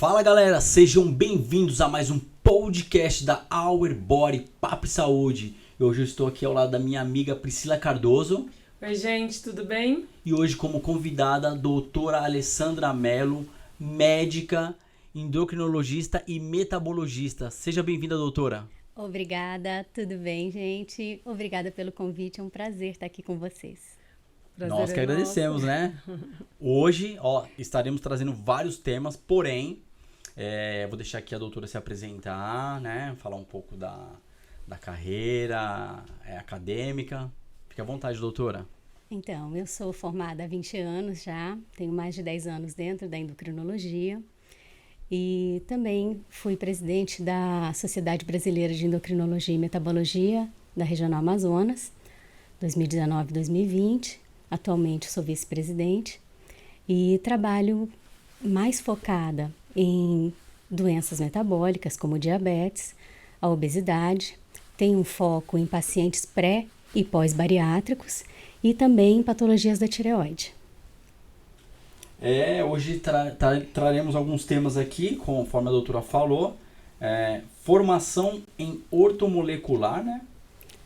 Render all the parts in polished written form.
Fala galera, sejam bem-vindos a mais um podcast da Our Body Papo e Saúde. Hoje eu estou aqui ao lado da minha amiga Priscila Cardoso. Oi gente, tudo bem? E hoje como convidada a doutora Alessandra Mello, médica, endocrinologista e metabologista. Seja bem-vinda, doutora. Obrigada, tudo bem, gente? Obrigada pelo convite, é um prazer estar aqui com vocês. Prazer Nós que agradecemos, né? Hoje, estaremos trazendo vários temas, porém, vou deixar aqui a doutora se apresentar, né? Falar um pouco da carreira acadêmica. Fique à vontade, doutora. Então, eu sou formada há 20 anos já, tenho mais de 10 anos dentro da endocrinologia e também fui presidente da Sociedade Brasileira de Endocrinologia e Metabologia da Regional Amazonas, 2019-2020. Atualmente sou vice-presidente e trabalho mais focada em doenças metabólicas como diabetes, a obesidade. Tenho um foco em pacientes pré e pós-bariátricos e também em patologias da tireoide. Hoje traremos alguns temas aqui, conforme a doutora falou. Formação em ortomolecular, né?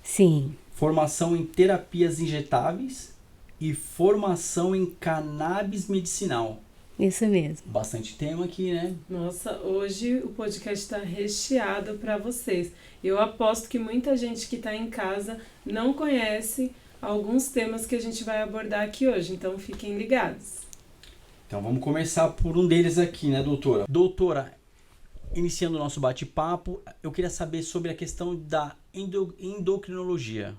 Sim. Formação em terapias injetáveis e formação em cannabis medicinal. Isso mesmo. Bastante tema aqui, né? Nossa, hoje o podcast está recheado para vocês. Eu aposto que muita gente que está em casa não conhece alguns temas que a gente vai abordar aqui hoje, então fiquem ligados. Então vamos começar por um deles aqui, né, doutora? Doutora, iniciando o nosso bate-papo, eu queria saber sobre a questão da endocrinologia.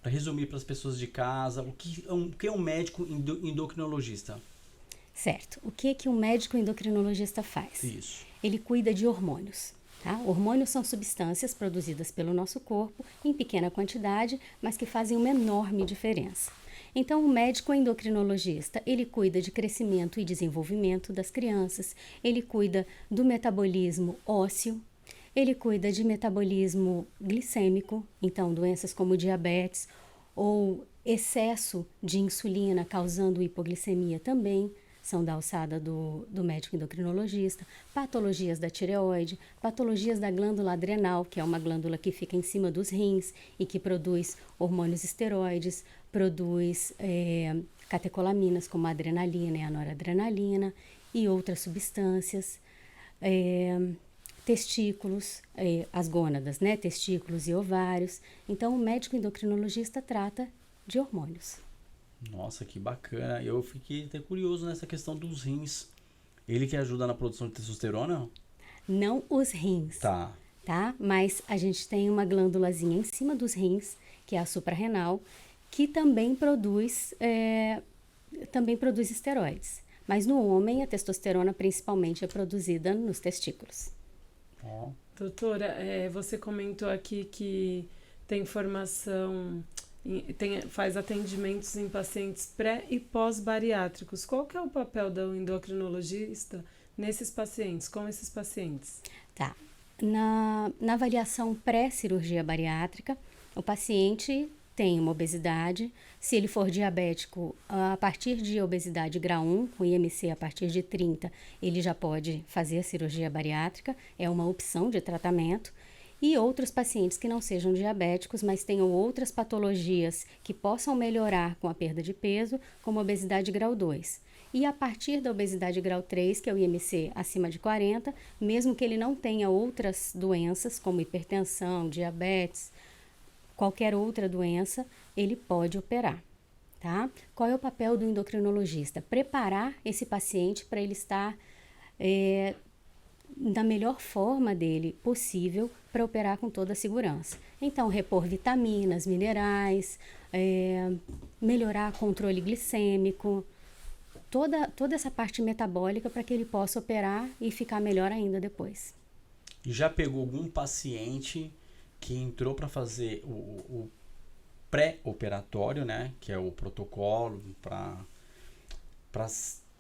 Para resumir para as pessoas de casa, o que é um médico endocrinologista? Certo. O que um médico endocrinologista faz? Isso. Ele cuida de hormônios. Tá? Hormônios são substâncias produzidas pelo nosso corpo em pequena quantidade, mas que fazem uma enorme diferença. Então, o médico endocrinologista, ele cuida de crescimento e desenvolvimento das crianças, ele cuida do metabolismo ósseo, ele cuida de metabolismo glicêmico, então doenças como diabetes ou excesso de insulina causando hipoglicemia também são da alçada do médico endocrinologista, patologias da tireoide, patologias da glândula adrenal, que é uma glândula que fica em cima dos rins e que produz hormônios esteroides, produz catecolaminas como a adrenalina e a noradrenalina e outras substâncias. Testículos, as gônadas, né? Testículos e ovários. Então, o médico endocrinologista trata de hormônios. Nossa, que bacana. Eu fiquei até curioso nessa questão dos rins. Ele que ajuda na produção de testosterona? Não os rins. Tá. Mas a gente tem uma glândulazinha em cima dos rins, que é a suprarrenal, que também produz esteroides. Mas no homem, a testosterona principalmente é produzida nos testículos. Doutora, você comentou aqui que tem formação, faz atendimentos em pacientes pré e pós-bariátricos. Qual que é o papel do endocrinologista nesses pacientes, com esses pacientes? Tá. Na avaliação pré-cirurgia bariátrica, o paciente tem uma obesidade. Se ele for diabético, a partir de obesidade grau 1, com IMC a partir de 30, ele já pode fazer a cirurgia bariátrica, é uma opção de tratamento. E outros pacientes que não sejam diabéticos, mas tenham outras patologias que possam melhorar com a perda de peso, como obesidade grau 2. E a partir da obesidade grau 3, que é o IMC acima de 40, mesmo que ele não tenha outras doenças, como hipertensão, diabetes, qualquer outra doença, ele pode operar, tá? Qual é o papel do endocrinologista? Preparar esse paciente para ele estar da melhor forma dele possível para operar com toda a segurança. Então, repor vitaminas, minerais, melhorar o controle glicêmico, toda essa parte metabólica para que ele possa operar e ficar melhor ainda depois. Já pegou algum paciente que entrou para fazer o pré-operatório, né? Que é o protocolo para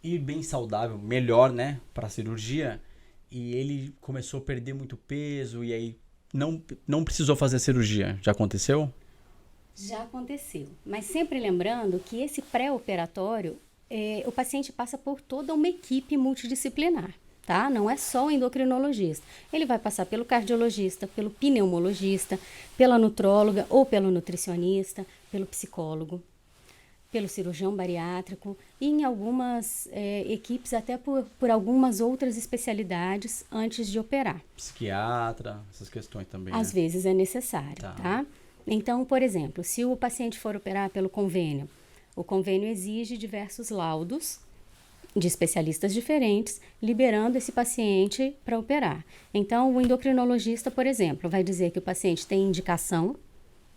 ir bem saudável, melhor, né? Para a cirurgia. E ele começou a perder muito peso e aí não precisou fazer a cirurgia. Já aconteceu? Já aconteceu. Mas sempre lembrando que esse pré-operatório, o paciente passa por toda uma equipe multidisciplinar. tá? Não é só o endocrinologista. Ele vai passar pelo cardiologista, pelo pneumologista, pela nutróloga ou pelo nutricionista, pelo psicólogo, pelo cirurgião bariátrico e em algumas equipes até por algumas outras especialidades antes de operar. Psiquiatra, essas questões também, Às vezes é necessário, tá? Então, por exemplo, se o paciente for operar pelo convênio, o convênio exige diversos laudos de especialistas diferentes, liberando esse paciente para operar. Então, o endocrinologista, por exemplo, vai dizer que o paciente tem indicação,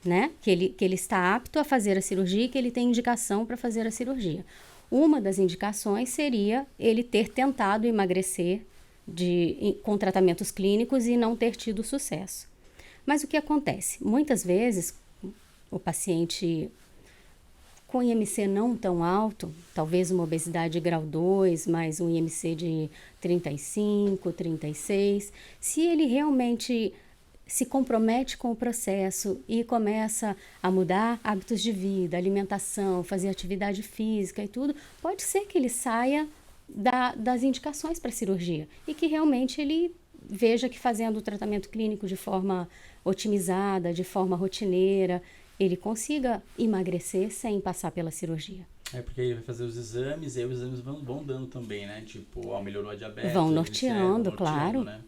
né? Que ele está apto a fazer a cirurgia e que ele tem indicação para fazer a cirurgia. Uma das indicações seria ele ter tentado emagrecer com tratamentos clínicos e não ter tido sucesso. Mas o que acontece? Muitas vezes, o paciente com IMC não tão alto, talvez uma obesidade grau 2, mais um IMC de 35, 36, se ele realmente se compromete com o processo e começa a mudar hábitos de vida, alimentação, fazer atividade física e tudo, pode ser que ele saia das indicações para cirurgia e que realmente ele veja que fazendo o tratamento clínico de forma otimizada, de forma rotineira, ele consiga emagrecer sem passar pela cirurgia. Porque ele vai fazer os exames e aí os exames vão dando também, né? Tipo, melhorou a diabetes. Vão norteando, claro. Né?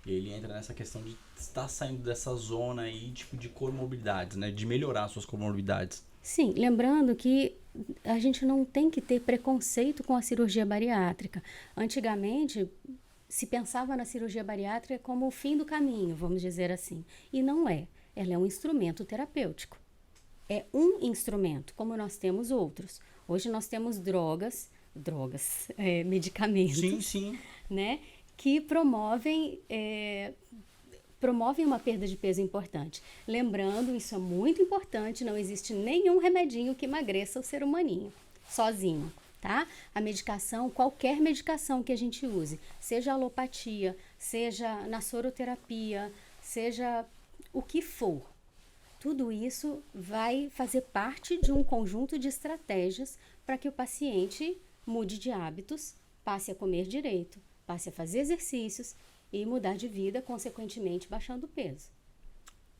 E ele entra nessa questão de estar saindo dessa zona aí, tipo, de comorbidades, né? De melhorar suas comorbidades. Sim, lembrando que a gente não tem que ter preconceito com a cirurgia bariátrica. Antigamente, se pensava na cirurgia bariátrica como o fim do caminho, vamos dizer assim. E não é. Ela é um instrumento terapêutico. É um instrumento, como nós temos outros. Hoje nós temos medicamentos, sim. Né, que promovem uma perda de peso importante. Lembrando, isso é muito importante, não existe nenhum remedinho que emagreça o ser humaninho, sozinho, tá? A medicação, qualquer medicação que a gente use, seja alopatia, seja na soroterapia, seja o que for, tudo isso vai fazer parte de um conjunto de estratégias para que o paciente mude de hábitos, passe a comer direito, passe a fazer exercícios e mudar de vida, consequentemente baixando o peso.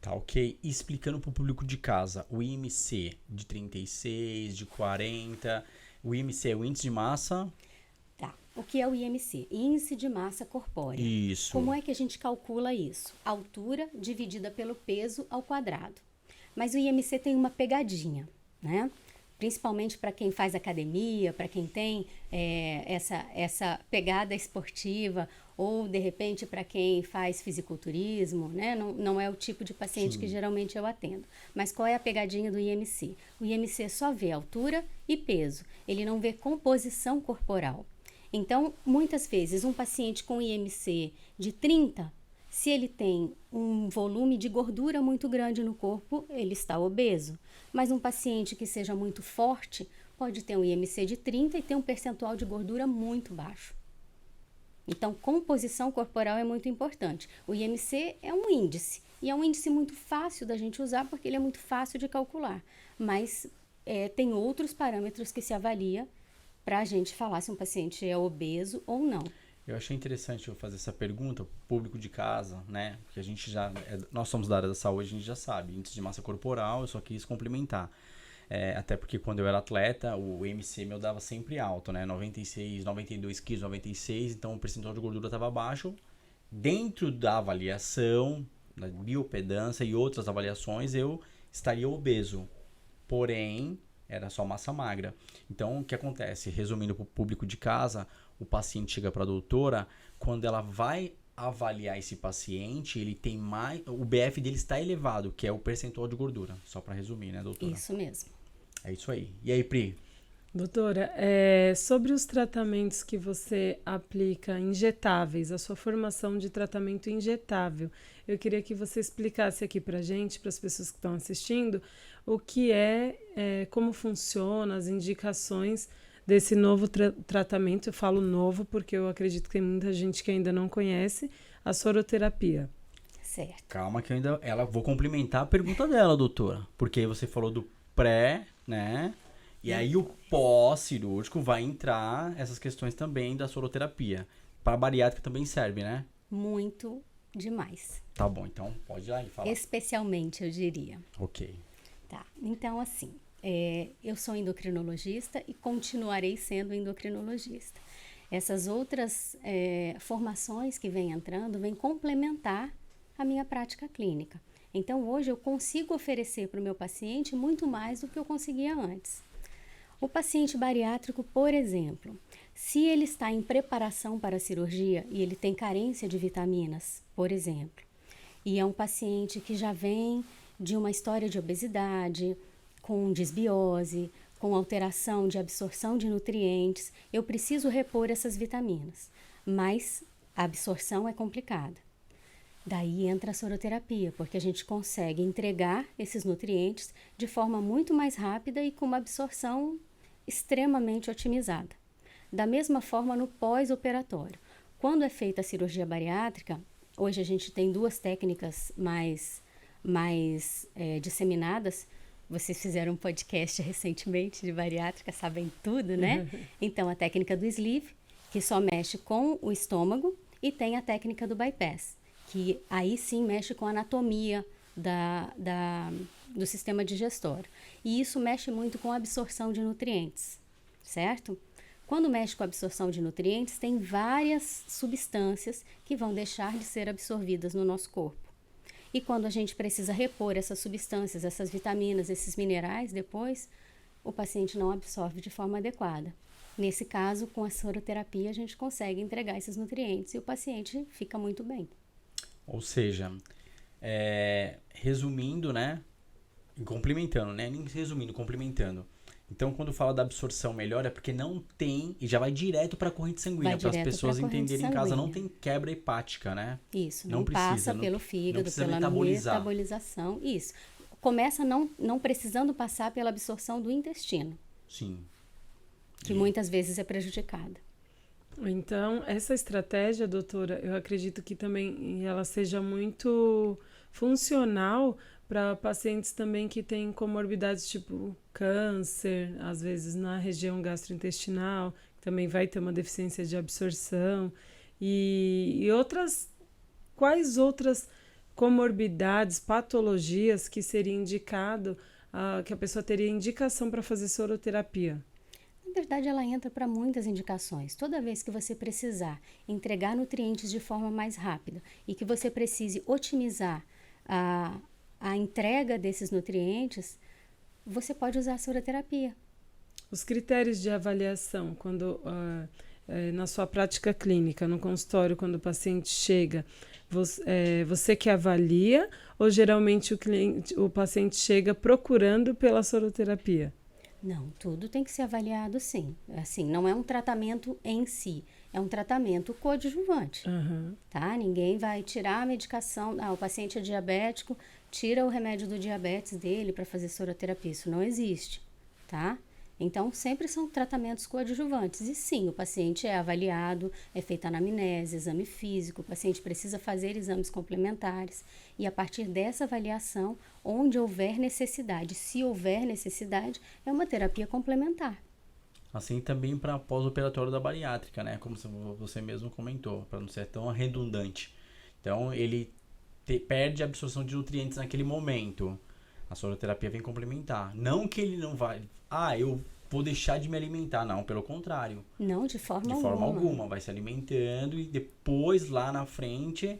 Tá, ok. E explicando para o público de casa, o IMC de 36, de 40, o IMC é o índice de massa... Tá. O que é o IMC? Índice de massa corpórea. Isso. Como é que a gente calcula isso? Altura dividida pelo peso ao quadrado. Mas o IMC tem uma pegadinha, né? Principalmente para quem faz academia, para quem tem essa pegada esportiva, ou de repente para quem faz fisiculturismo, né? Não é o tipo de paciente que geralmente eu atendo. Mas qual é a pegadinha do IMC? O IMC só vê altura e peso, ele não vê composição corporal. Então, muitas vezes, um paciente com IMC de 30, se ele tem um volume de gordura muito grande no corpo, ele está obeso. Mas um paciente que seja muito forte pode ter um IMC de 30 e ter um percentual de gordura muito baixo. Então, composição corporal é muito importante. O IMC é um índice, e é um índice muito fácil da gente usar porque ele é muito fácil de calcular. Mas tem outros parâmetros que se avalia para a gente falar se um paciente é obeso ou não. Eu achei interessante eu fazer essa pergunta pro público de casa, né? Porque a gente nós somos da área da saúde, a gente já sabe, índice de massa corporal, eu só quis complementar. Até porque quando eu era atleta, o IMC meu dava sempre alto, né? 96, 92 quilos, 96, então o percentual de gordura estava baixo. Dentro da avaliação, da biopedância e outras avaliações, eu estaria obeso. Porém, era só massa magra. Então, o que acontece? Resumindo para o público de casa, o paciente chega para a doutora, quando ela vai avaliar esse paciente, ele tem mais... O BF dele está elevado, que é o percentual de gordura. Só para resumir, né, doutora? Isso mesmo. É isso aí. E aí, Pri? Doutora, sobre os tratamentos que você aplica injetáveis, a sua formação de tratamento injetável, eu queria que você explicasse aqui pra gente, para as pessoas que estão assistindo, o que como funciona, as indicações desse novo tratamento. Eu falo novo porque eu acredito que tem muita gente que ainda não conhece a soroterapia. Certo. Calma que vou complementar a pergunta dela, doutora. Porque aí você falou do pré, né? E aí o pós-cirúrgico vai entrar essas questões também da soroterapia. Para bariátrica também serve, né? Muito demais. Tá bom, então pode ir lá e falar. Especialmente, eu diria. Ok. Tá, então assim, eu sou endocrinologista e continuarei sendo endocrinologista. Essas outras formações que vêm entrando vêm complementar a minha prática clínica. Então, hoje eu consigo oferecer para o meu paciente muito mais do que eu conseguia antes. O paciente bariátrico, por exemplo, se ele está em preparação para a cirurgia e ele tem carência de vitaminas, por exemplo, e é um paciente que já vem de uma história de obesidade, com desbiose, com alteração de absorção de nutrientes, eu preciso repor essas vitaminas, mas a absorção é complicada. Daí entra a soroterapia, porque a gente consegue entregar esses nutrientes de forma muito mais rápida e com uma absorção extremamente otimizada. Da mesma forma no pós-operatório. Quando é feita a cirurgia bariátrica, hoje a gente tem 2 técnicas mais disseminadas. Vocês fizeram um podcast recentemente de bariátrica, sabem tudo, né? Então, a técnica do sleeve, que só mexe com o estômago, e tem a técnica do bypass, que aí sim mexe com a anatomia do sistema digestório. E isso mexe muito com a absorção de nutrientes, certo? Quando mexe com a absorção de nutrientes, tem várias substâncias que vão deixar de ser absorvidas no nosso corpo. E quando a gente precisa repor essas substâncias, essas vitaminas, esses minerais, depois, o paciente não absorve de forma adequada. Nesse caso, com a soroterapia, a gente consegue entregar esses nutrientes e o paciente fica muito bem. Ou seja, resumindo, né? Complementando, né? Nem resumindo, complementando. Então, quando fala da absorção melhor, é porque não tem, e já vai direto para a corrente sanguínea, para as pessoas entenderem em casa, não tem quebra hepática, né? Isso, não passa pelo fígado, pela metabolização, isso. Começa não precisando passar pela absorção do intestino. Sim. Que muitas vezes é prejudicada. Então, essa estratégia, doutora, eu acredito que também ela seja muito funcional para pacientes também que têm comorbidades tipo câncer, às vezes na região gastrointestinal, que também vai ter uma deficiência de absorção, e quais outras comorbidades, patologias que seria indicado, que a pessoa teria indicação para fazer soroterapia? Na verdade, ela entra para muitas indicações. Toda vez que você precisar entregar nutrientes de forma mais rápida e que você precise otimizar a entrega desses nutrientes, você pode usar a soroterapia. Os critérios de avaliação, quando na sua prática clínica, no consultório, quando o paciente chega, você que avalia ou geralmente o paciente chega procurando pela soroterapia? Não, tudo tem que ser avaliado sim. Assim, não é um tratamento em si, é um tratamento coadjuvante, tá? Ninguém vai tirar a medicação, o paciente é diabético, tira o remédio do diabetes dele para fazer soroterapia, isso não existe, tá? Então, sempre são tratamentos coadjuvantes. E sim, o paciente é avaliado, é feita anamnese, exame físico, o paciente precisa fazer exames complementares. E a partir dessa avaliação, onde houver necessidade, se houver necessidade, é uma terapia complementar. Assim também para pós-operatório da bariátrica, né? Como você mesmo comentou, para não ser tão redundante. Então, ele perde a absorção de nutrientes naquele momento. A soroterapia vem complementar. Não que ele não vai... eu vou deixar de me alimentar. Não, pelo contrário. Não, de forma alguma. De forma alguma. Vai se alimentando e depois, lá na frente...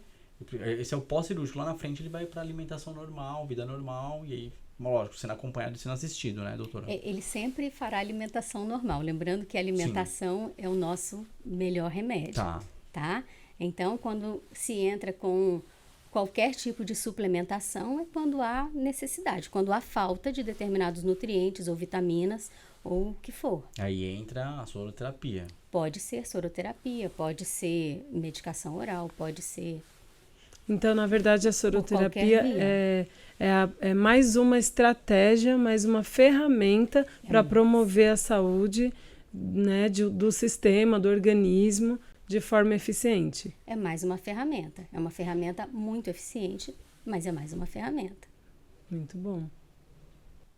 Esse é o pós-cirúrgico. Lá na frente ele vai para alimentação normal, vida normal. E aí, lógico, sendo acompanhado e sendo assistido, né, doutora? Ele sempre fará alimentação normal. Lembrando que a alimentação é o nosso melhor remédio. Tá? Então, quando se entra com... qualquer tipo de suplementação é quando há necessidade, quando há falta de determinados nutrientes ou vitaminas ou o que for. Aí entra a soroterapia. Pode ser soroterapia, pode ser medicação oral, pode ser... Então, na verdade, a soroterapia é mais uma estratégia, mais uma ferramenta para promover a saúde, né, do sistema, do organismo, de forma eficiente. É mais uma ferramenta. É uma ferramenta muito eficiente, mas é mais uma ferramenta. Muito bom.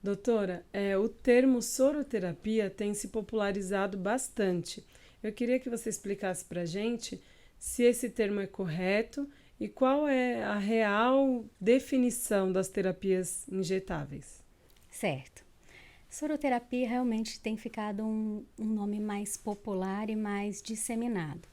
Doutora, o termo soroterapia tem se popularizado bastante. Eu queria que você explicasse para a gente se esse termo é correto e qual é a real definição das terapias injetáveis. Certo. Soroterapia realmente tem ficado um nome mais popular e mais disseminado,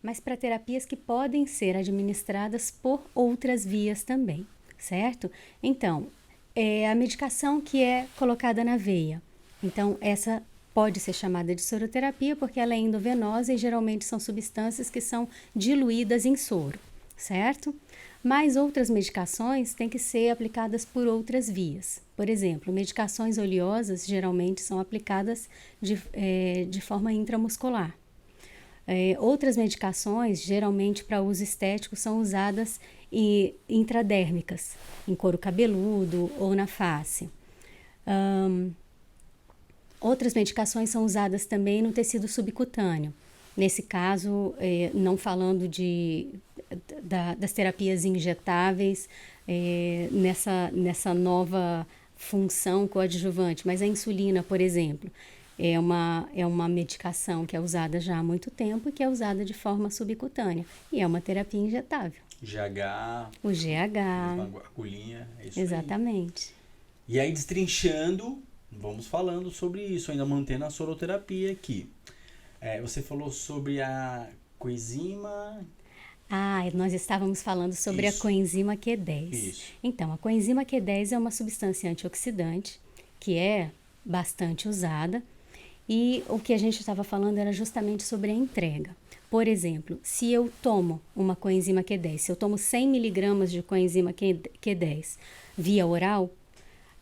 mas para terapias que podem ser administradas por outras vias também, certo? Então, é a medicação que é colocada na veia. Então, essa pode ser chamada de soroterapia porque ela é endovenosa e geralmente são substâncias que são diluídas em soro, certo? Mas outras medicações têm que ser aplicadas por outras vias. Por exemplo, medicações oleosas geralmente são aplicadas de forma intramuscular. Outras medicações, geralmente para uso estético, são usadas intradérmicas, em couro cabeludo ou na face. Outras medicações são usadas também no tecido subcutâneo. Nesse caso, não falando das terapias injetáveis nessa nova função coadjuvante, mas a insulina, por exemplo, é uma medicação que é usada já há muito tempo e que é usada de forma subcutânea. E é uma terapia injetável. GH. O GH. Uma agulhinha, é isso. Exatamente. Aí. E aí, destrinchando, vamos falando sobre isso, ainda mantendo a soroterapia aqui. Você falou sobre a coenzima... Nós estávamos falando sobre a coenzima Q10. Isso. Então, a coenzima Q10 é uma substância antioxidante que é bastante usada e o que a gente estava falando era justamente sobre a entrega. Por exemplo, se eu tomo uma coenzima Q10, se eu tomo 100 miligramas de coenzima Q10 via oral,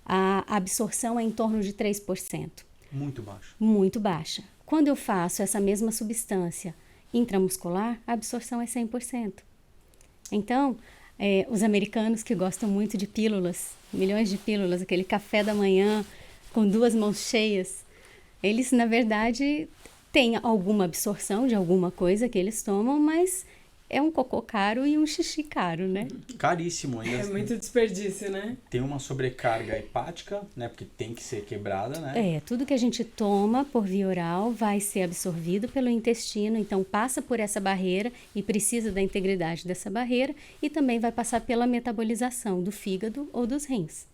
a absorção é em torno de 3%. Muito baixa. Muito baixa. Quando eu faço essa mesma substância intramuscular, a absorção é 100%. Então, os americanos que gostam muito de pílulas, milhões de pílulas, aquele café da manhã com 2 mãos cheias, eles, na verdade, têm alguma absorção de alguma coisa que eles tomam, mas é um cocô caro e um xixi caro, né? Caríssimo ainda. É muito desperdício, né? Tem uma sobrecarga hepática, né? Porque tem que ser quebrada, né? Tudo que a gente toma por via oral vai ser absorvido pelo intestino, então passa por essa barreira e precisa da integridade dessa barreira e também vai passar pela metabolização do fígado ou dos rins,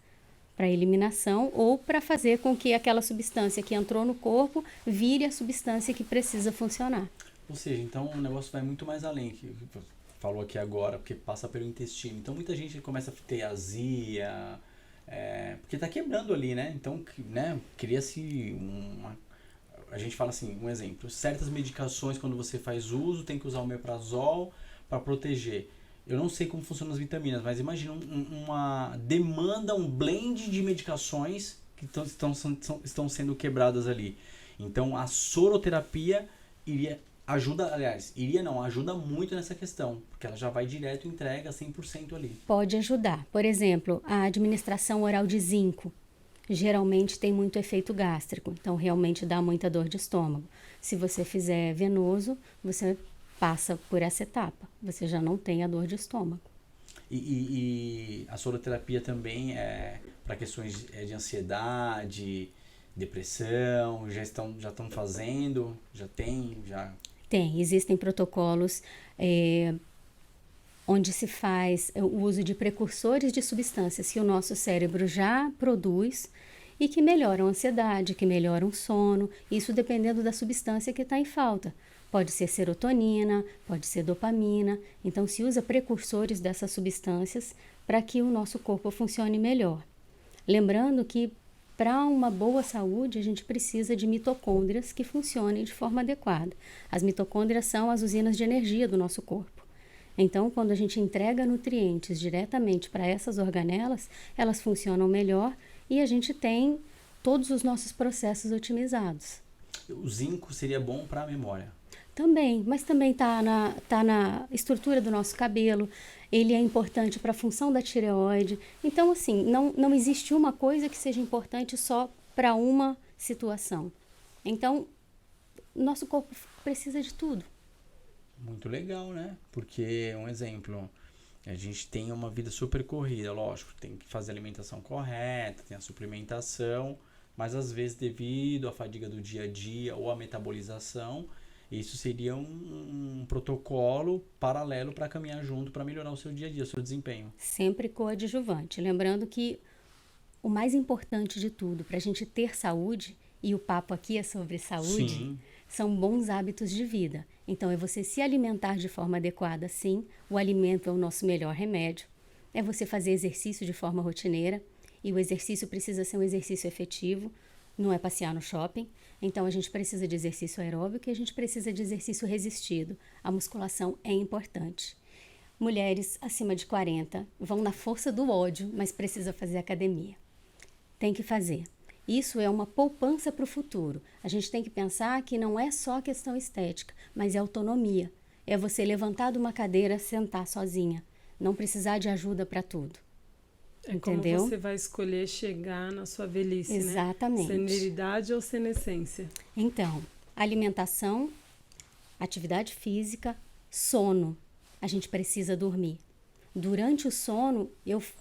para eliminação ou para fazer com que aquela substância que entrou no corpo vire a substância que precisa funcionar. Ou seja, então o negócio vai muito mais além, que falou aqui agora, porque passa pelo intestino. Então muita gente começa a ter azia, porque tá quebrando ali, né? Então, né, cria-se a gente fala assim, um exemplo, certas medicações quando você faz uso, tem que usar o omeprazol para proteger. Eu não sei como funcionam as vitaminas, mas imagina uma demanda, um blend de medicações que estão sendo quebradas ali. Então a soroterapia ajuda muito nessa questão, porque ela já vai direto e entrega 100% ali. Pode ajudar. Por exemplo, a administração oral de zinco geralmente tem muito efeito gástrico, então realmente dá muita dor de estômago. Se você fizer venoso, você passa por essa etapa, você já não tem a dor de estômago. E a soroterapia também é para questões de ansiedade, depressão, já estão fazendo, Tem, existem protocolos onde se faz o uso de precursores de substâncias que o nosso cérebro já produz e que melhoram a ansiedade, que melhoram o sono, isso dependendo da substância que está em falta. Pode ser serotonina, pode ser dopamina, então se usa precursores dessas substâncias para que o nosso corpo funcione melhor. Lembrando que para uma boa saúde, a gente precisa de mitocôndrias que funcionem de forma adequada. As mitocôndrias são as usinas de energia do nosso corpo. Então, quando a gente entrega nutrientes diretamente para essas organelas, elas funcionam melhor e a gente tem todos os nossos processos otimizados. O zinco seria bom para a memória? Também, mas também tá na estrutura do nosso cabelo, ele é importante para a função da tireoide. Então, assim, não existe uma coisa que seja importante só para uma situação. Então, nosso corpo precisa de tudo. Muito legal, né? Porque, um exemplo, A gente tem uma vida super corrida, lógico, tem que fazer a alimentação correta, tem a suplementação, mas às vezes devido à fadiga do dia a dia ou à metabolização, isso seria um protocolo paralelo para caminhar junto para melhorar o seu dia a dia, o seu desempenho. Sempre coadjuvante. Lembrando que o mais importante de tudo para a gente ter saúde, e o papo aqui é sobre saúde, Sim. são bons hábitos de vida. Então, é você se alimentar de forma adequada, sim. O alimento é o nosso melhor remédio. É você fazer exercício de forma rotineira. E o exercício precisa ser um exercício efetivo. Não é passear no shopping. Então, a gente precisa de exercício aeróbico e a gente precisa de exercício resistido. A musculação é importante. Mulheres acima de 40 vão na força do ódio, mas precisa fazer academia. Tem que fazer. Isso é uma poupança para o futuro. A gente tem que pensar que não é só questão estética, mas é autonomia. É você levantar de uma cadeira, sentar sozinha. Não precisar de ajuda para tudo. Entendeu? Como você vai escolher chegar na sua velhice, Exatamente. né? Senilidade ou senescência? Então, alimentação, atividade física, sono. A gente precisa dormir. Durante o sono,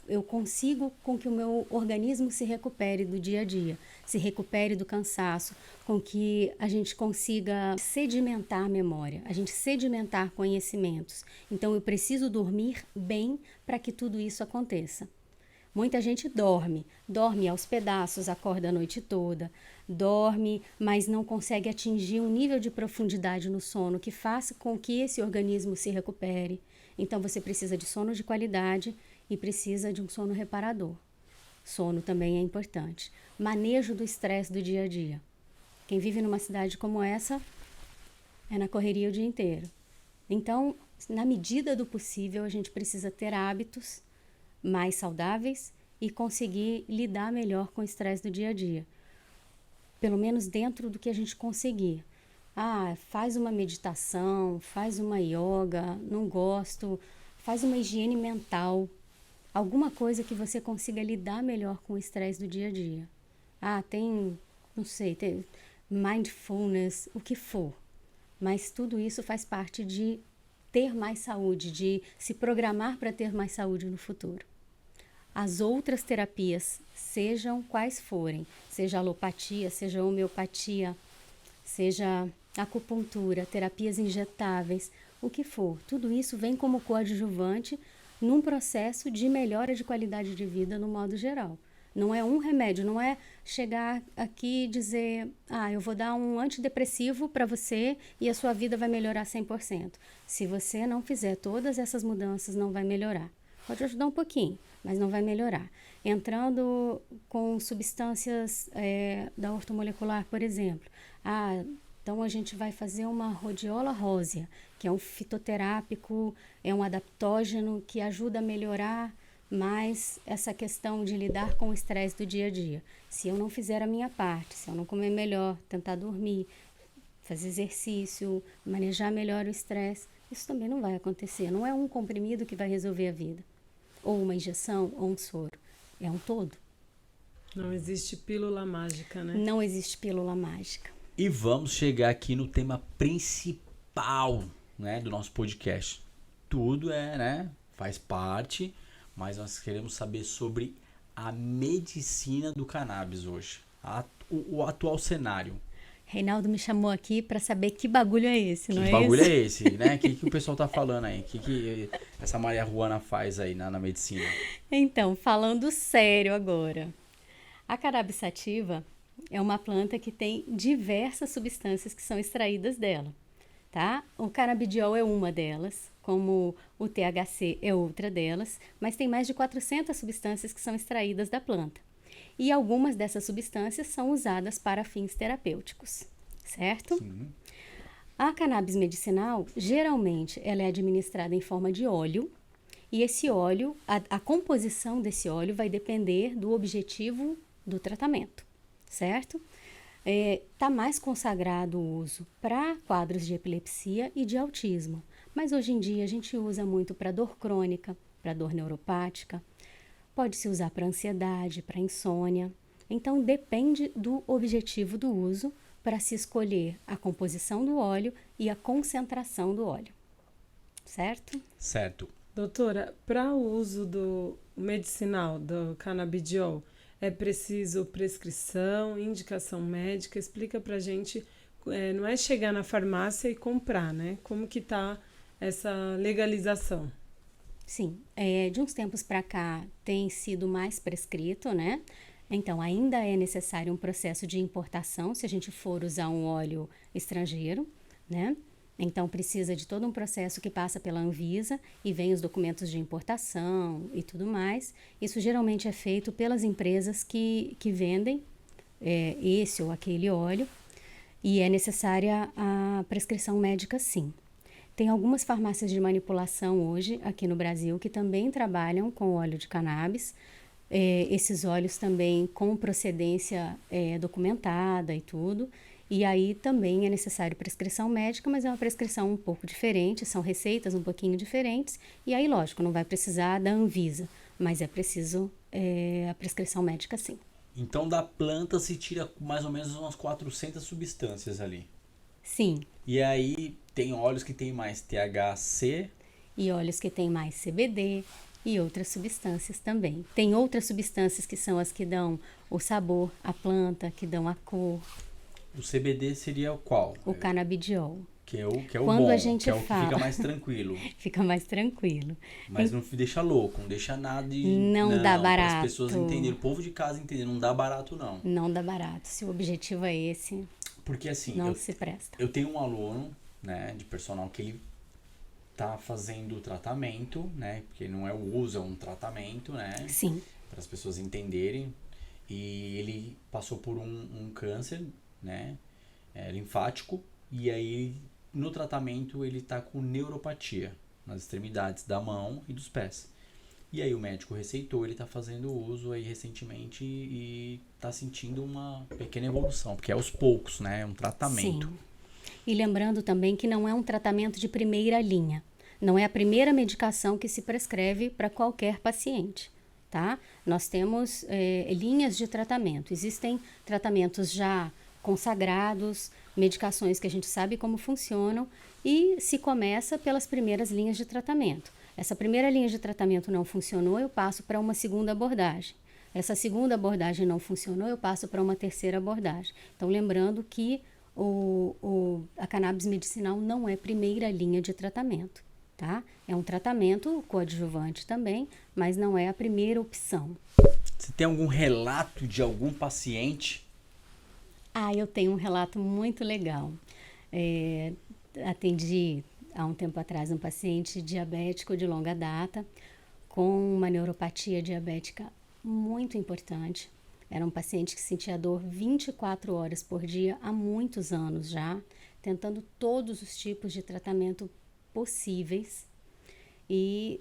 eu consigo com que o meu organismo se recupere do dia a dia, se recupere do cansaço, com que a gente consiga sedimentar a memória, a gente sedimentar conhecimentos. Então, eu preciso dormir bem para que tudo isso aconteça. Muita gente dorme aos pedaços, acorda a noite toda, dorme, mas não consegue atingir um nível de profundidade no sono que faça com que esse organismo se recupere. Então, você precisa de sono de qualidade e precisa de um sono reparador. Sono também é importante. Manejo do estresse do dia a dia. Quem vive numa cidade como essa é na correria o dia inteiro. Então, na medida do possível, a gente precisa ter hábitos mais saudáveis e conseguir lidar melhor com o estresse do dia a dia. Pelo menos dentro do que a gente conseguir. Faz uma meditação, faz uma yoga, não gosto, faz uma higiene mental, alguma coisa que você consiga lidar melhor com o estresse do dia a dia. Tem mindfulness, o que for. Mas tudo isso faz parte de ter mais saúde, de se programar para ter mais saúde no futuro. As outras terapias, sejam quais forem, seja alopatia, seja homeopatia, seja acupuntura, terapias injetáveis, o que for. Tudo isso vem como coadjuvante num processo de melhora de qualidade de vida no modo geral. Não é um remédio, não é chegar aqui e dizer, eu vou dar um antidepressivo para você e a sua vida vai melhorar 100%. Se você não fizer todas essas mudanças, não vai melhorar. Pode ajudar um pouquinho, mas não vai melhorar. Entrando com substâncias da ortomolecular, por exemplo. Então, a gente vai fazer uma rhodiola rósea, que é um fitoterápico, é um adaptógeno que ajuda a melhorar mais essa questão de lidar com o estresse do dia a dia. Se eu não fizer a minha parte, se eu não comer melhor, tentar dormir, fazer exercício, manejar melhor o estresse, isso também não vai acontecer. Não é um comprimido que vai resolver a vida. Ou uma injeção, ou um soro. É um todo. Não existe pílula mágica, né? Não existe pílula mágica. E vamos chegar aqui no tema principal, né, do nosso podcast. Tudo faz parte, mas nós queremos saber sobre a medicina do cannabis hoje. O atual cenário. Reinaldo me chamou aqui para saber que bagulho é esse, não é isso? Que bagulho é esse, né? O que o pessoal tá falando aí? O que essa Maria Ruana faz aí na medicina? Então, falando sério agora. A cannabis sativa é uma planta que tem diversas substâncias que são extraídas dela, tá? O canabidiol é uma delas, como o THC é outra delas, mas tem mais de 400 substâncias que são extraídas da planta. E algumas dessas substâncias são usadas para fins terapêuticos, certo? Sim. A cannabis medicinal, geralmente, ela é administrada em forma de óleo, e esse óleo, a composição desse óleo vai depender do objetivo do tratamento, certo? Está mais consagrado o uso para quadros de epilepsia e de autismo, mas hoje em dia a gente usa muito para dor crônica, para dor neuropática, pode-se usar para ansiedade, para insônia. Então, depende do objetivo do uso para se escolher a composição do óleo e a concentração do óleo. Certo? Certo. Doutora, para o uso do medicinal do canabidiol, é preciso prescrição, indicação médica? Explica pra gente, não é chegar na farmácia e comprar, né? Como que tá essa legalização? Sim, de uns tempos para cá tem sido mais prescrito, né? Então, ainda é necessário um processo de importação se a gente for usar um óleo estrangeiro, né? Então, precisa de todo um processo que passa pela Anvisa e vem os documentos de importação e tudo mais. Isso geralmente é feito pelas empresas que vendem esse ou aquele óleo e é necessária a prescrição médica, sim. Tem algumas farmácias de manipulação hoje aqui no Brasil que também trabalham com óleo de cannabis. Esses óleos também com procedência documentada e tudo. E aí também é necessário prescrição médica, mas é uma prescrição um pouco diferente, são receitas um pouquinho diferentes. E aí, lógico, não vai precisar da Anvisa, mas é preciso a prescrição médica, sim. Então, da planta se tira mais ou menos umas 400 substâncias ali. Sim. E aí, tem óleos que tem mais THC. E óleos que tem mais CBD e outras substâncias também. Tem outras substâncias que são as que dão o sabor à planta, que dão a cor. O CBD seria o qual? O canabidiol. Que é o Quando bom, a gente que é o fala... que fica mais tranquilo. Fica mais tranquilo. Mas não deixa louco, não deixa nada de... Não dá barato. Para as pessoas entenderem, o povo de casa entender, não dá barato não. Não dá barato. Se o objetivo é esse, porque assim, não se presta. Eu tenho um aluno, né, de personal que ele tá fazendo o tratamento, né, porque não é o uso, é um tratamento, né? Sim. Para as pessoas entenderem. E ele passou por um câncer, né, linfático, e aí no tratamento ele tá com neuropatia nas extremidades da mão e dos pés. E aí o médico receitou, ele tá fazendo uso aí recentemente e tá sentindo uma pequena evolução, porque é aos poucos, né, é um tratamento. Sim. E lembrando também que não é um tratamento de primeira linha. Não é a primeira medicação que se prescreve para qualquer paciente, tá? Nós temos linhas de tratamento. Existem tratamentos já consagrados, medicações que a gente sabe como funcionam e se começa pelas primeiras linhas de tratamento. Essa primeira linha de tratamento não funcionou, eu passo para uma segunda abordagem. Essa segunda abordagem não funcionou, eu passo para uma terceira abordagem. Então, lembrando que a cannabis medicinal não é primeira linha de tratamento, tá? É um tratamento coadjuvante também, mas não é a primeira opção. Você tem algum relato de algum paciente? Eu tenho um relato muito legal. Atendi há um tempo atrás um paciente diabético de longa data com uma neuropatia diabética muito importante. Era um paciente que sentia dor 24 horas por dia há muitos anos já, tentando todos os tipos de tratamento possíveis e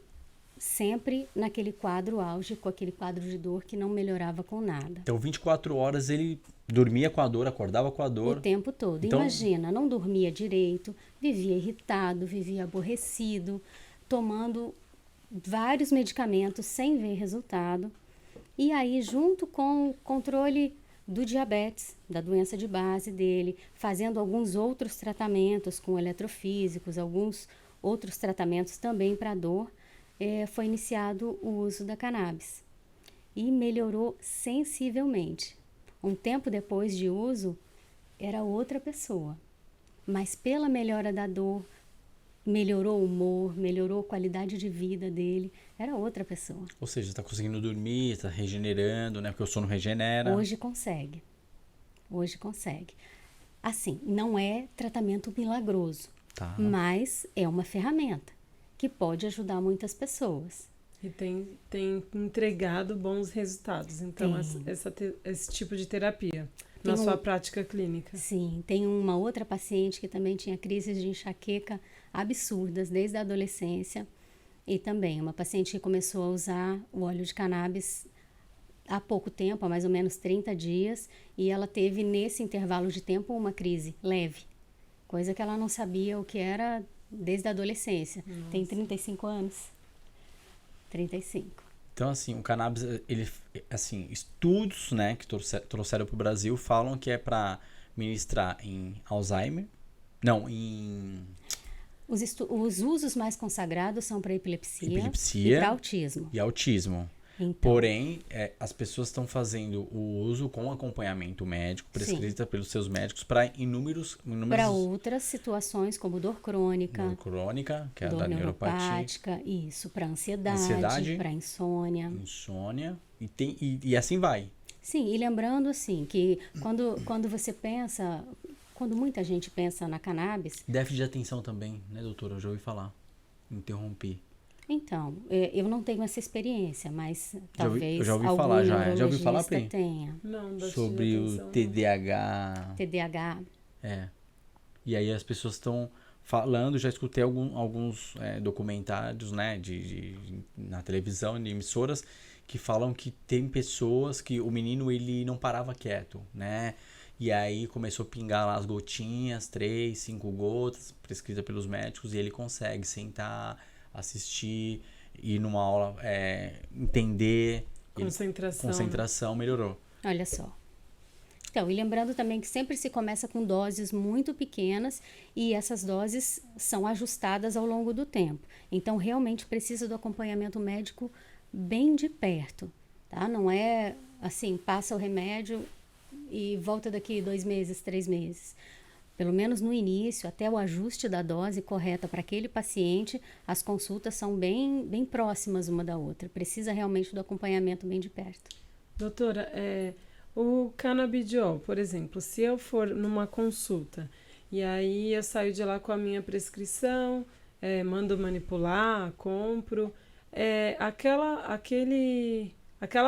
sempre naquele quadro auge, com aquele quadro de dor que não melhorava com nada. Então 24 horas ele dormia com a dor, acordava com a dor. O tempo todo. Então, imagina, não dormia direito, vivia irritado, vivia aborrecido, tomando vários medicamentos sem ver resultado. E aí, junto com o controle do diabetes, da doença de base dele, fazendo alguns outros tratamentos com eletrofísicos, alguns outros tratamentos também para dor, foi iniciado o uso da cannabis. E melhorou sensivelmente. Um tempo depois de uso, era outra pessoa. Mas pela melhora da dor, melhorou o humor, melhorou a qualidade de vida dele, era outra pessoa. Ou seja, está conseguindo dormir, está regenerando, né? Porque o sono regenera. Hoje consegue. Assim, não é tratamento milagroso, Tá. mas é uma ferramenta que pode ajudar muitas pessoas. E tem entregado bons resultados, então, esse tipo de terapia na sua prática clínica. Sim, tem uma outra paciente que também tinha crises de enxaqueca absurdas desde a adolescência e também uma paciente que começou a usar o óleo de cannabis há pouco tempo, há mais ou menos 30 dias, e ela teve nesse intervalo de tempo uma crise leve, coisa que ela não sabia o que era desde a adolescência. Nossa. Tem 35 anos. 35. Então, assim, o cannabis, ele, assim, estudos, né, que trouxeram para o Brasil falam que é para ministrar em Alzheimer, não, em Os usos mais consagrados são para epilepsia e para autismo. E autismo. Então, Porém, as pessoas estão fazendo o uso com acompanhamento médico, prescrita pelos seus médicos, para inúmeros para outras situações, como dor crônica, que é a dor da neuropatia, neuropática, isso, para ansiedade, para insônia. E assim vai. Sim, e lembrando assim, que quando você pensa, quando muita gente pensa na cannabis... Déficit de atenção também, né, doutora? Eu já ouvi falar. Interrompi. Então, eu não tenho essa experiência, mas talvez eu já ouvi algum falar, já ouvi falar, neurologista tenha. Não, sobre o TDAH. TDAH. E aí as pessoas estão falando, já escutei alguns documentários, né, na televisão, de emissoras, que falam que tem pessoas que o menino, ele não parava quieto, né? E aí começou a pingar lá as gotinhas, 3, 5 gotas, prescrita pelos médicos, e ele consegue sentar, assistir, ir numa aula, entender. Concentração melhorou. Olha só. Então, e lembrando também que sempre se começa com doses muito pequenas e essas doses são ajustadas ao longo do tempo. Então, realmente precisa do acompanhamento médico bem de perto, tá? Não é assim, passa o remédio e volta daqui 2 meses, 3 meses. Pelo menos no início, até o ajuste da dose correta para aquele paciente, as consultas são bem próximas uma da outra. Precisa realmente do acompanhamento bem de perto. Doutora, o canabidiol, por exemplo, se eu for numa consulta e aí eu saio de lá com a minha prescrição, mando manipular, compro, aquela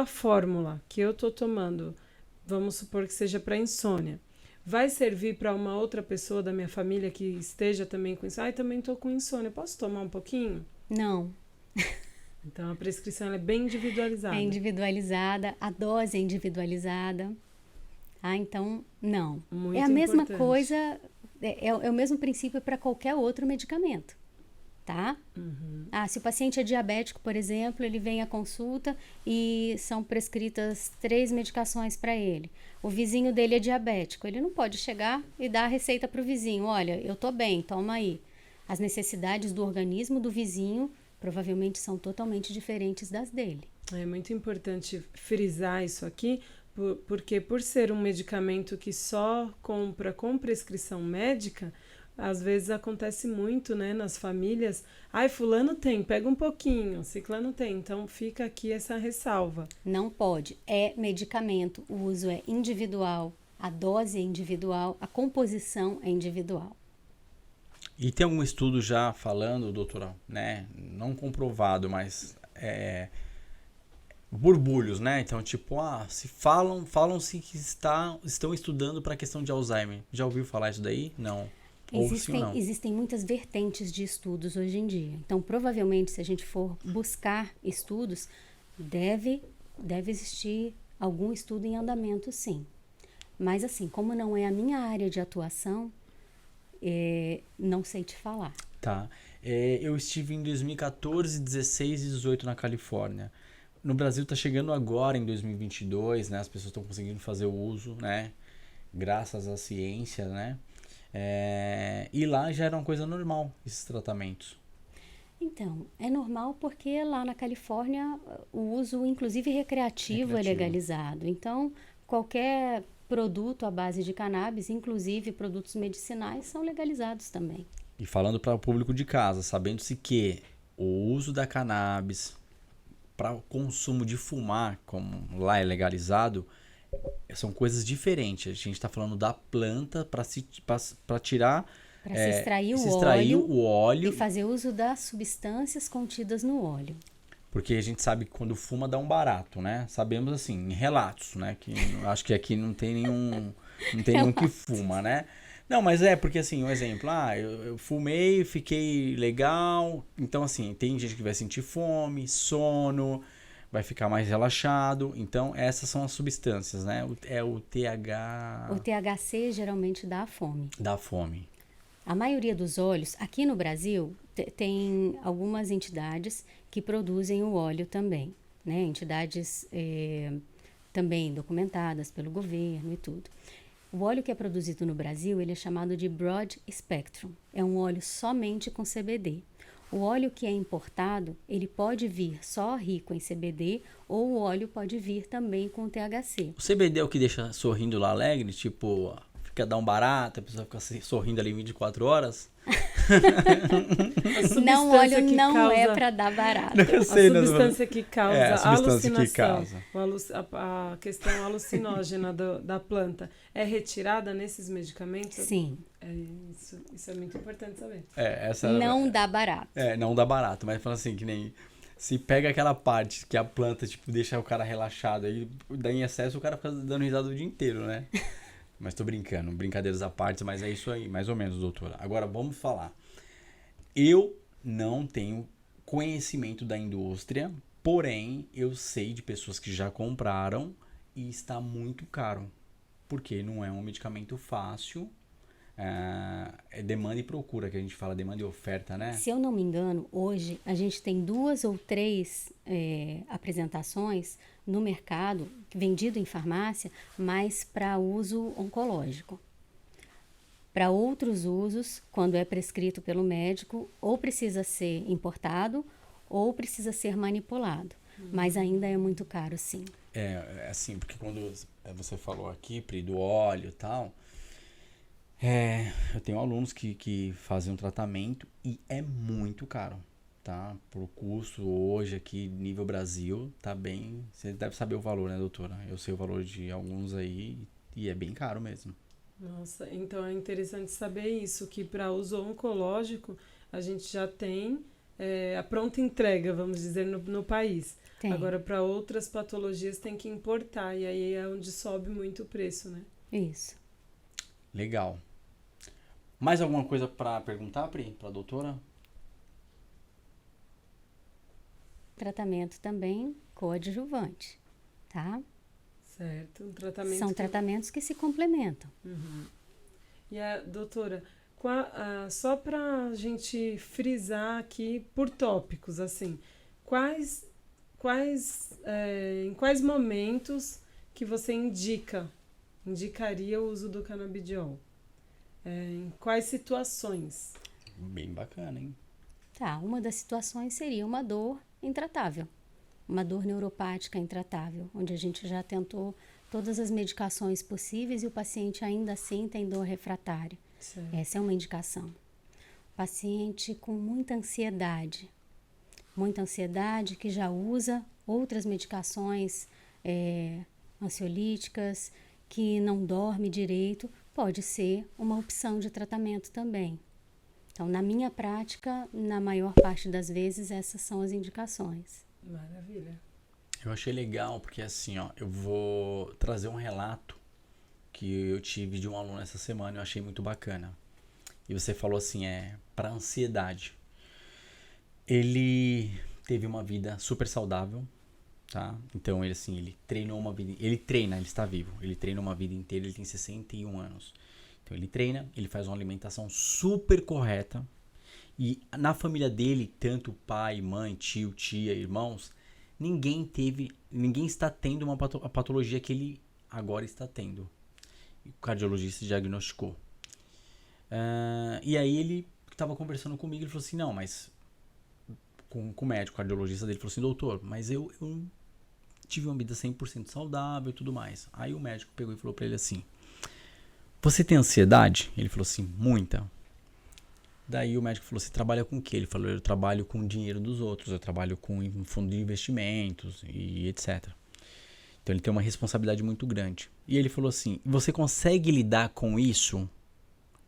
fórmula que eu tô tomando, vamos supor que seja para insônia, vai servir para uma outra pessoa da minha família que esteja também com insônia? Também estou com insônia, posso tomar um pouquinho? Não. Então, a prescrição é bem individualizada. É individualizada, a dose é individualizada. Então, não. Muito é a mesma importante. coisa, é o mesmo princípio para qualquer outro medicamento, tá? Uhum. Se o paciente é diabético, por exemplo, ele vem à consulta e são prescritas 3 medicações para ele. O vizinho dele é diabético, ele não pode chegar e dar a receita para o vizinho. Olha, eu tô bem, toma aí. As necessidades do organismo do vizinho provavelmente são totalmente diferentes das dele. É muito importante frisar isso aqui, porque por ser um medicamento que só compra com prescrição médica, às vezes acontece muito, né, nas famílias. Fulano tem, pega um pouquinho, ciclano tem. Então fica aqui essa ressalva. Não pode, é medicamento, o uso é individual, a dose é individual, a composição é individual. E tem algum estudo já falando, doutora, né, não comprovado, mas burbulhos, né? Então, tipo, se falam-se que estão estudando para a questão de Alzheimer. Já ouviu falar isso daí? Não. Existem muitas vertentes de estudos hoje em dia. Então, provavelmente, se a gente for buscar estudos, deve existir algum estudo em andamento, sim. Mas, assim, como não é a minha área de atuação, não sei te falar. Tá. Eu estive em 2014, 16 e 18 na Califórnia. No Brasil está chegando agora, em 2022, né? As pessoas estão conseguindo fazer o uso, né? Graças à ciência, né? E lá já era uma coisa normal, esses tratamentos. Então, é normal porque lá na Califórnia o uso, inclusive recreativo, é legalizado. Então, qualquer produto à base de cannabis, inclusive produtos medicinais, são legalizados também. E falando para o público de casa, sabendo-se que o uso da cannabis para o consumo de fumar, como lá é legalizado, são coisas diferentes. A gente está falando da planta para tirar... Para se extrair o óleo e fazer uso das substâncias contidas no óleo. Porque a gente sabe que quando fuma dá um barato, né? Sabemos assim, em relatos, né? Que acho que aqui não tem nenhum que fuma, né? Não, mas porque assim, um exemplo, eu fumei, fiquei legal, então assim, tem gente que vai sentir fome, sono, vai ficar mais relaxado, então essas são as substâncias, né? É o TH... O THC geralmente dá fome. Dá fome. A maioria dos óleos, aqui no Brasil, tem algumas entidades que produzem o óleo também, né? Entidades também documentadas pelo governo e tudo. O óleo que é produzido no Brasil, ele é chamado de Broad Spectrum. É um óleo somente com CBD. O óleo que é importado, ele pode vir só rico em CBD ou o óleo pode vir também com THC. O CBD é o que deixa sorrindo lá alegre? Tipo, dá um barato, a pessoa fica sorrindo ali 24 horas? Não, óleo não é para dar barato. Eu sei, a substância que causa a substância que alucinação, causa. a questão alucinógena da planta é retirada nesses medicamentos? Sim. Isso é muito importante saber. Não dá barato. Não dá barato, mas falando assim, que nem... Se pega aquela parte que a planta, tipo, deixa o cara relaxado, aí dá em excesso, o cara fica dando risada o dia inteiro, né? Mas tô brincando, brincadeiras à parte, mas é isso aí, mais ou menos, doutora. Agora, vamos falar. Eu não tenho conhecimento da indústria, porém, eu sei de pessoas que já compraram e está muito caro. Porque não é um medicamento fácil. É demanda e procura, que a gente fala, demanda e oferta, né? Se eu não me engano, hoje a gente tem 2 ou 3 apresentações no mercado, vendido em farmácia, mas para uso oncológico. Para outros usos, quando é prescrito pelo médico, ou precisa ser importado ou precisa ser manipulado. Mas ainda é muito caro, sim. Assim, porque quando você falou aqui, Pri, do óleo e tal... eu tenho alunos que fazem um tratamento e é muito caro, tá? Pro custo hoje aqui, nível Brasil, tá bem... Você deve saber o valor, né, doutora? Eu sei o valor de alguns aí e é bem caro mesmo. Nossa, então é interessante saber isso, que para uso oncológico a gente já tem a pronta entrega, vamos dizer, no país. Tem. Agora, para outras patologias tem que importar e aí é onde sobe muito o preço, né? Isso. Legal. Mais alguma coisa para perguntar, Pri, para a doutora? Tratamento também coadjuvante, tá? Certo. Um tratamento São tratamentos que se complementam. Uhum. E doutora, só para a gente frisar aqui por tópicos, assim, em quais momentos que você indicaria o uso do canabidiol? Em quais situações? Bem bacana, hein? Tá, uma das situações seria uma dor intratável, uma dor neuropática intratável, onde a gente já tentou todas as medicações possíveis e o paciente ainda assim tem dor refratária. Certo. Essa é uma indicação. Paciente com muita ansiedade que já usa outras medicações ansiolíticas, que não dorme direito, pode ser uma opção de tratamento também. Então, na minha prática, na maior parte das vezes, essas são as indicações. Maravilha. Eu achei legal, porque assim, ó, eu vou trazer um relato que eu tive de um aluno essa semana, eu achei muito bacana. E você falou assim, para ansiedade. Ele teve uma vida super saudável, tá? Então, ele treinou uma vida... Ele está vivo. Ele treina uma vida inteira, ele tem 61 anos. Então, ele treina, ele faz uma alimentação super correta. E na família dele, tanto pai, mãe, tio, tia, irmãos, ninguém está tendo a patologia que ele agora está tendo. O cardiologista diagnosticou. E aí ele estava conversando comigo, ele falou assim, não, mas... Com o médico, o cardiologista dele, falou assim, doutor, mas eu tive uma vida 100% saudável e tudo mais. Aí o médico pegou e falou pra ele assim, você tem ansiedade? Ele falou assim, muita. Daí o médico falou, você trabalha com o quê? Ele falou, eu trabalho com o dinheiro dos outros, eu trabalho com um fundo de investimentos e etc. Então ele tem uma responsabilidade muito grande. E ele falou assim, você consegue lidar com isso?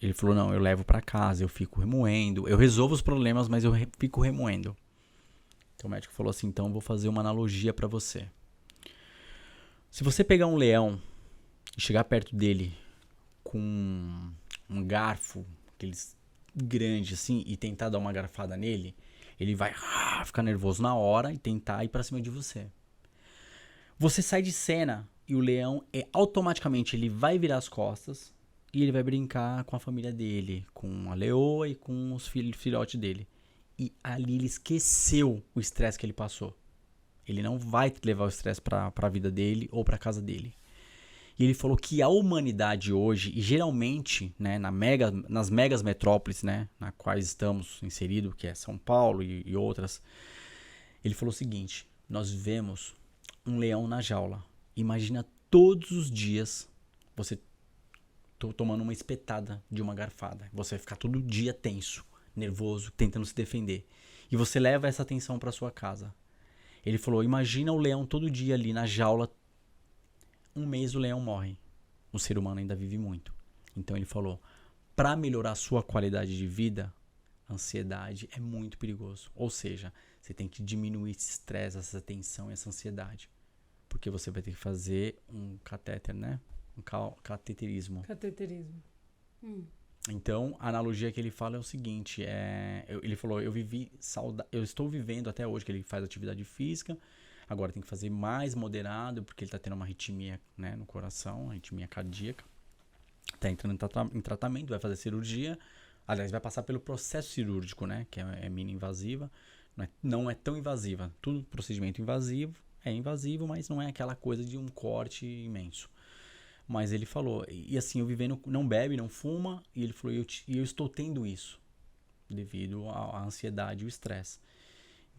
Ele falou, não, eu levo pra casa, eu fico remoendo, eu resolvo os problemas, mas eu fico remoendo. Então o médico falou assim, então eu vou fazer uma analogia pra você. Se você pegar um leão e chegar perto dele com um garfo, aqueles grande assim, e tentar dar uma garfada nele, ele vai ficar nervoso na hora e tentar ir pra cima de você. Você sai de cena e o leão automaticamente ele vai virar as costas e ele vai brincar com a família dele, com a leoa e com os filhotes dele. E ali ele esqueceu o estresse que ele passou. Ele não vai levar o estresse para a vida dele ou para a casa dele. E ele falou que a humanidade hoje, e geralmente, né, nas megas metrópoles, né, na quais estamos inseridos, que é São Paulo e outras, ele falou o seguinte: nós vivemos um leão na jaula. Imagina todos os dias você tomando uma espetada de uma garfada. Você vai ficar todo dia tenso, nervoso, tentando se defender. E você leva essa tensão para sua casa. Ele falou: imagina o leão todo dia ali na jaula. Um mês o leão morre. O ser humano ainda vive muito. Então ele falou: para melhorar a sua qualidade de vida, a ansiedade é muito perigoso. Ou seja, você tem que diminuir esse estresse, essa tensão e essa ansiedade. Porque você vai ter que fazer um catéter, né? Um cateterismo. Cateterismo. Então, a analogia que ele fala é o seguinte: ele falou, eu estou vivendo até hoje, que ele faz atividade física, agora tem que fazer mais moderado, porque ele está tendo uma arritmia, né, no coração, arritmia cardíaca. Está entrando em tratamento, vai fazer cirurgia. Aliás, vai passar pelo processo cirúrgico, né, que é mini invasiva. Não é tão invasiva. Todo procedimento invasivo é invasivo, mas não é aquela coisa de um corte imenso. Mas ele falou, e assim, eu vivendo, não bebe, não fuma, e ele falou, eu estou tendo isso, devido à ansiedade e o estresse.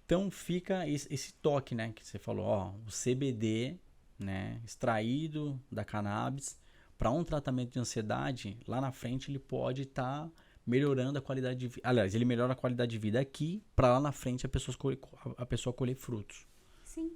Então fica esse toque, né, que você falou, ó, o CBD, né, extraído da cannabis, para um tratamento de ansiedade, lá na frente ele pode estar melhorando a qualidade de vida. Aliás, ele melhora a qualidade de vida aqui, para lá na frente a pessoa colher frutos. Sim.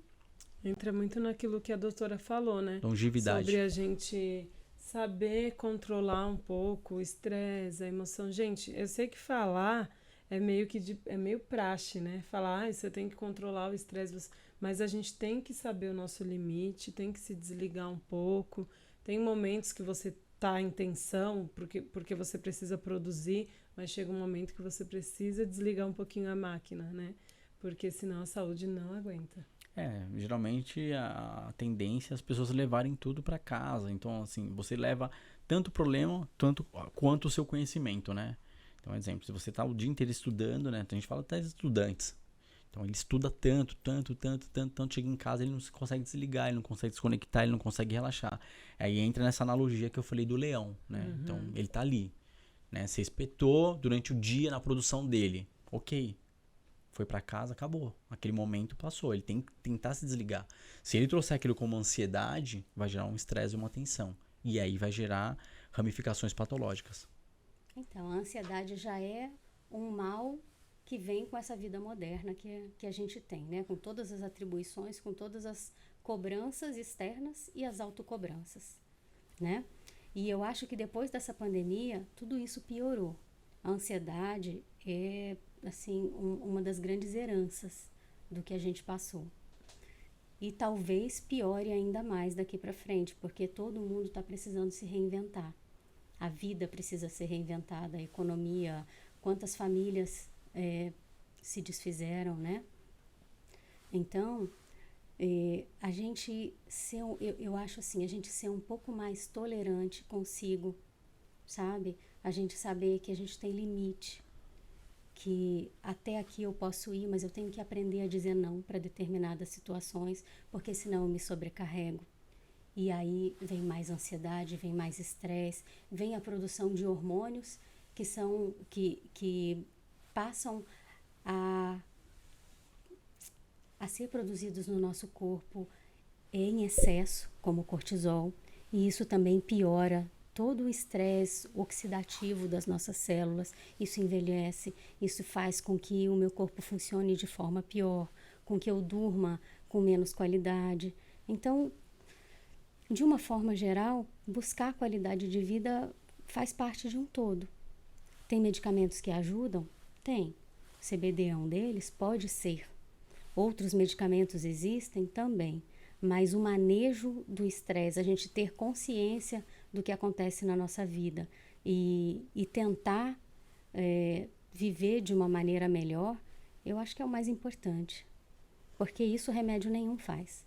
Entra muito naquilo que a doutora falou, né? Longevidade. Sobre a gente saber controlar um pouco o estresse, a emoção. Gente, eu sei que falar é meio praxe, né? Falar, você tem que controlar o estresse, mas a gente tem que saber o nosso limite, tem que se desligar um pouco. Tem momentos que você tá em tensão, porque você precisa produzir, mas chega um momento que você precisa desligar um pouquinho a máquina, né? Porque senão a saúde não aguenta. Geralmente a tendência é as pessoas levarem tudo para casa. Então, assim, você leva tanto o problema quanto o seu conhecimento, né? Então, exemplo, se você está o dia inteiro estudando, né? Então, a gente fala até estudantes. Então, ele estuda tanto, chega em casa, ele não consegue desligar, ele não consegue desconectar, ele não consegue relaxar. Aí entra nessa analogia que eu falei do leão, né? Uhum. Então, ele tá ali, né? Você espetou durante o dia na produção dele. Ok. Foi para casa, acabou. Aquele momento passou. Ele tem que tentar se desligar. Se ele trouxer aquilo como ansiedade, vai gerar um estresse e uma tensão. E aí vai gerar ramificações patológicas. Então, a ansiedade já é um mal que vem com essa vida moderna que a gente tem, né? Com todas as atribuições, com todas as cobranças externas e as autocobranças, né? E eu acho que depois dessa pandemia, tudo isso piorou. A ansiedade é, assim, uma das grandes heranças do que a gente passou. E talvez piore ainda mais daqui para frente, porque todo mundo está precisando se reinventar. A vida precisa ser reinventada, a economia, quantas famílias se desfizeram, né? Então, a gente ser, eu acho assim, a gente ser um pouco mais tolerante consigo, sabe? A gente saber que a gente tem limite, que até aqui eu posso ir, mas eu tenho que aprender a dizer não para determinadas situações, porque senão eu me sobrecarrego. E aí vem mais ansiedade, vem mais estresse, vem a produção de hormônios que passam a ser produzidos no nosso corpo em excesso, como o cortisol, e isso também piora todo o estresse oxidativo das nossas células. Isso envelhece, isso faz com que o meu corpo funcione de forma pior, com que eu durma com menos qualidade. Então, de uma forma geral, buscar qualidade de vida faz parte de um todo. Tem medicamentos que ajudam? Tem. CBD é um deles? Pode ser. Outros medicamentos existem? Também. Mas o manejo do estresse, a gente ter consciência do que acontece na nossa vida e tentar viver de uma maneira melhor, eu acho que é o mais importante. Porque isso remédio nenhum faz.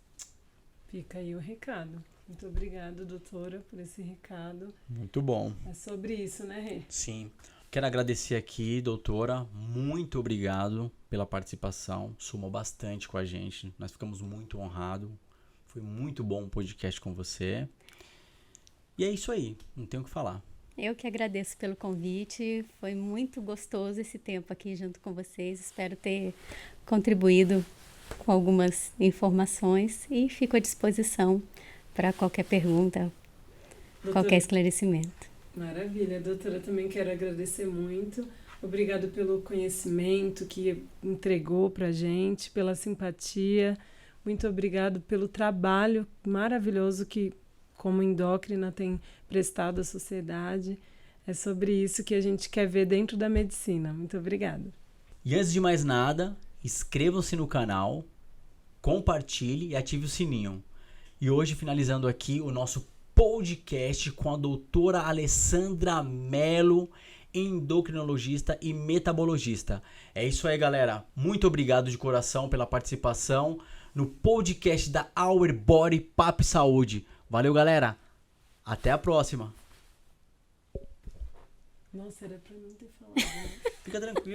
Fica aí o recado. Muito obrigada, doutora, por esse recado. Muito bom. É sobre isso, né, Rê? Sim. Quero agradecer aqui, doutora. Muito obrigado pela participação. Somou bastante com a gente. Nós ficamos muito honrados. Foi muito bom o podcast com você. E é isso aí, não tenho o que falar. Eu que agradeço pelo convite, foi muito gostoso esse tempo aqui junto com vocês, espero ter contribuído com algumas informações e fico à disposição para qualquer pergunta, qualquer esclarecimento. Maravilha, doutora, também quero agradecer muito. Obrigado pelo conhecimento que entregou para a gente, pela simpatia. Muito obrigado pelo trabalho maravilhoso que, como endócrina, tem prestado à sociedade. É sobre isso que a gente quer ver dentro da medicina. Muito obrigada. E antes de mais nada, inscrevam-se no canal, compartilhe e ative o sininho. E hoje, finalizando aqui o nosso podcast com a doutora Alessandra Mello, endocrinologista e metabologista. É isso aí, galera. Muito obrigado de coração pela participação no podcast da Our Body Papo Saúde. Valeu, galera. Até a próxima. Nossa, era pra não ter falado, né? Fica tranquilo.